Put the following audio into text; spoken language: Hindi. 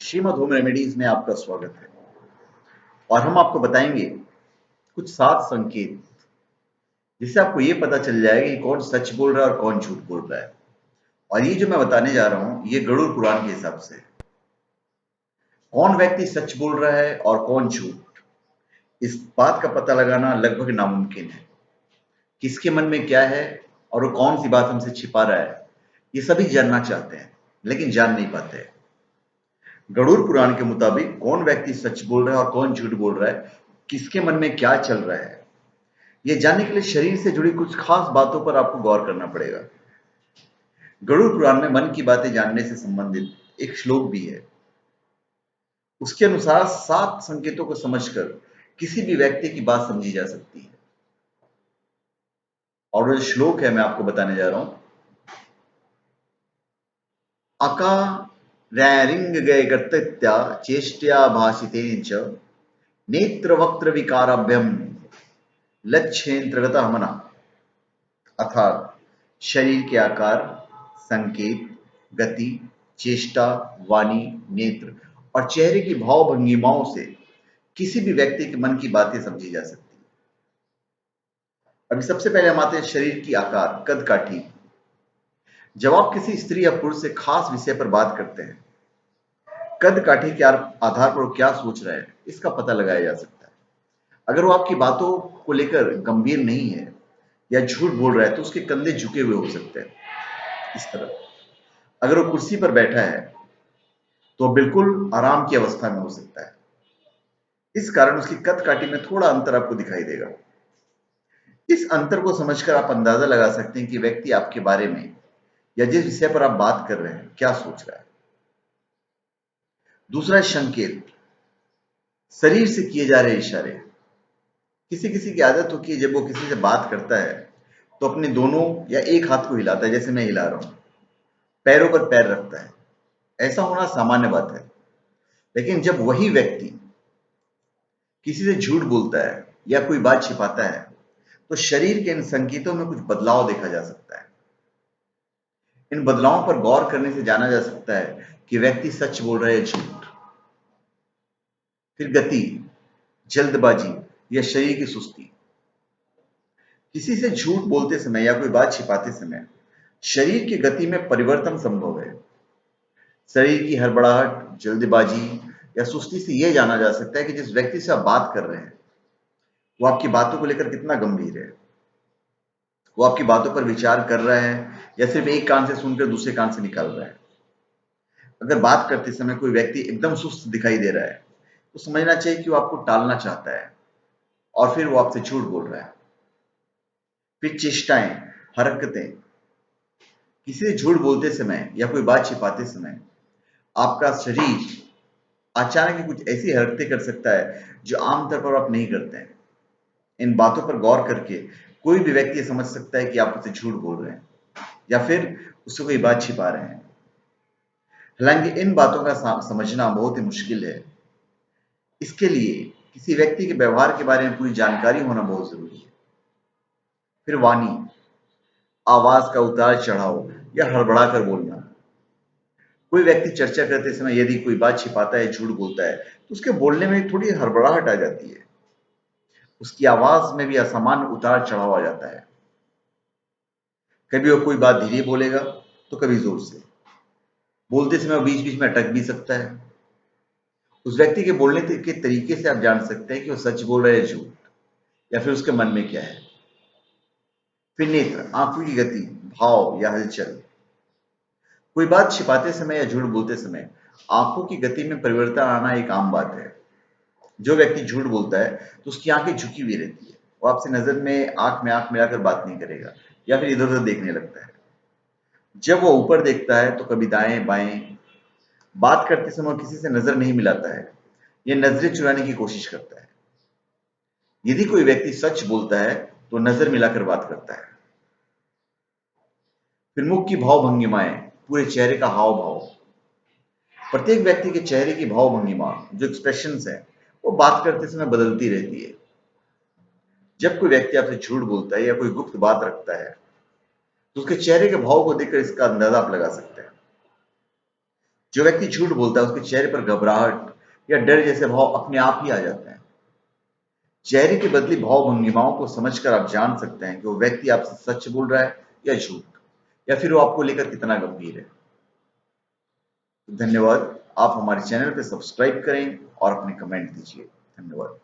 श्रीमद होम रेमेडीज में आपका स्वागत है। और हम आपको बताएंगे कुछ 7 संकेत जिससे आपको ये पता चल जाएगा कि कौन सच बोल रहा है और कौन झूठ बोल रहा है। और ये जो मैं बताने जा रहा हूं ये गरुड़ पुराण के हिसाब से है। कौन व्यक्ति सच बोल रहा है और कौन झूठ, इस बात का पता लगाना लगभग नामुमकिन है। किसके मन में क्या है और वो कौन सी बात हमसे छिपा रहा है, ये सभी जानना चाहते हैं लेकिन जान नहीं पाते हैं। गरुड़ पुराण के मुताबिक कौन व्यक्ति सच बोल रहा है और कौन झूठ बोल रहा है, किसके मन में क्या चल रहा है, ये जानने के लिए शरीर से जुड़ी कुछ खास बातों पर आपको गौर करना पड़ेगा। गरुड़ पुराण में मन की बातें जानने से संबंधित एक श्लोक भी है। उसके अनुसार 7 संकेतों को समझकर किसी भी व्यक्ति की बात समझी जा सकती है। और वो जो श्लोक है मैं आपको बताने जा रहा हूं। अका रैरिंग गए कर्तत्या चेष्ट्या भाषितेन च नेत्र वक्त्र विकाराभ्यम लक्ष्येंत्रगत हमना। अर्थात शरीर के आकार, संकेत, गति, चेष्टा, वाणी, नेत्र और चेहरे की भाव भंगिमाओं से किसी भी व्यक्ति के मन की बातें समझी जा सकती है। अभी सबसे पहले हम आते हैं शरीर की आकार, कद काठी। जब आप किसी स्त्री या पुरुष से खास विषय पर बात करते हैं, कद काठी के आधार पर वो क्या सोच रहा है इसका पता लगाया जा सकता है। अगर वो आपकी बातों को लेकर गंभीर नहीं है या झूठ बोल रहा है तो उसके कंधे झुके हुए हो सकते हैं, इस तरह। अगर वो कुर्सी पर बैठा है तो बिल्कुल आराम की अवस्था में हो सकता है। इस कारण उसकी कद काठी में थोड़ा अंतर आपको दिखाई देगा। इस अंतर को समझकर आप अंदाजा लगा सकते हैं कि व्यक्ति आपके बारे में या जिस विषय पर आप बात कर रहे हैं क्या सोच रहा है। दूसरा संकेत, शरीर से किए जा रहे इशारे। किसी किसी की आदत होती है, जब वो किसी से बात करता है तो अपने दोनों या एक हाथ को हिलाता है, जैसे मैं हिला रहा हूं, पैरों पर पैर रखता है। ऐसा होना सामान्य बात है। लेकिन जब वही व्यक्ति किसी से झूठ बोलता है या कोई बात छिपाता है तो शरीर के इन संकेतों में कुछ बदलाव देखा जा सकता है। इन बदलावों पर गौर करने से जाना जा सकता है कि व्यक्ति सच बोल रहा है या झूठ। फिर गति, जल्दबाजी या शरीर की सुस्ती। किसी से झूठ बोलते समय या कोई बात छिपाते समय शरीर की गति में परिवर्तन संभव है। शरीर की हड़बड़ाहट, जल्दबाजी या सुस्ती से यह जाना जा सकता है कि जिस व्यक्ति से आप बात कर रहे हैं वो आपकी बातों को लेकर कितना गंभीर है। वो आपकी बातों पर विचार कर रहा है या सिर्फ एक कान से सुनकर दूसरे कान से निकाल रहा है। अगर बात करते समय कोई व्यक्ति एकदम सुस्त दिखाई दे रहा है तो समझना चाहिए कि वो आपको टालना चाहता है और फिर वो आपसे झूठ बोल रहा है। फिर चेष्टाएं, हरकतें। किसी से झूठ बोलते समय या कोई बात छिपाते समय आपका शरीर अचानक ही कुछ ऐसी हरकतें कर सकता है जो आमतौर पर आप नहीं करते हैं। इन बातों पर गौर करके कोई भी व्यक्ति ये समझ सकता है कि आप उसे झूठ बोल रहे हैं या फिर उससे कोई बात छिपा रहे हैं। हालांकि इन बातों का समझना बहुत ही मुश्किल है। इसके लिए किसी व्यक्ति के व्यवहार के बारे में पूरी जानकारी होना बहुत जरूरी है। फिर वाणी, आवाज का उतार चढ़ाव या हड़बड़ा कर बोलना। कोई व्यक्ति चर्चा करते समय यदि कोई बात छिपाता है, झूठ बोलता है तो उसके बोलने में थोड़ी हड़बड़ाहट आ जाती है। उसकी आवाज में भी असामान्य उतार चढ़ाव आ जाता है। कभी वो कोई बात धीरे बोलेगा तो कभी जोर से। बोलते समय वो बीच बीच में अटक भी सकता है। उस व्यक्ति के बोलने के तरीके से आप जान सकते हैं कि वो सच बोल रहा है या झूठ, या फिर उसके मन में क्या है। फिर नेत्र, आंखों की गति, भाव या हलचल। कोई बात छिपाते समय या झूठ बोलते समय आंखों की गति में परिवर्तन आना एक आम बात है। जो व्यक्ति झूठ बोलता है तो उसकी आंखें झुकी हुई रहती है। वो आपसे नजर में आंख मिलाकर बात नहीं करेगा या फिर इधर उधर देखने लगता है। जब वो ऊपर देखता है तो कभी दाएं बाएं। बात करते समय वो किसी से नजर नहीं मिलाता है, ये नजरें चुराने की कोशिश करता है। यदि कोई व्यक्ति सच बोलता है तो नजर मिलाकर बात करता है। फिर मुख की भाव भंगिमाएं, पूरे चेहरे का हाव भाव। प्रत्येक व्यक्ति के चेहरे की भाव भंगिमा, जो एक्सप्रेशंस है, वो बात करते समय बदलती रहती है। जब कोई व्यक्ति आपसे झूठ बोलता है या कोई गुप्त बात रखता है तो उसके चेहरे के भाव को देखकर इसका अंदाजा आप लगा सकते हैं। जो व्यक्ति झूठ बोलता है उसके चेहरे पर घबराहट या डर जैसे भाव अपने आप ही आ जाते हैं। चेहरे की बदली भाव भंगिमाओं को समझकर आप जान सकते हैं कि वो व्यक्ति आपसे सच बोल रहा है या झूठ, या फिर वो आपको लेकर कितना गंभीर है। धन्यवाद। आप हमारे चैनल पे सब्सक्राइब करें और अपने कमेंट दीजिए। धन्यवाद।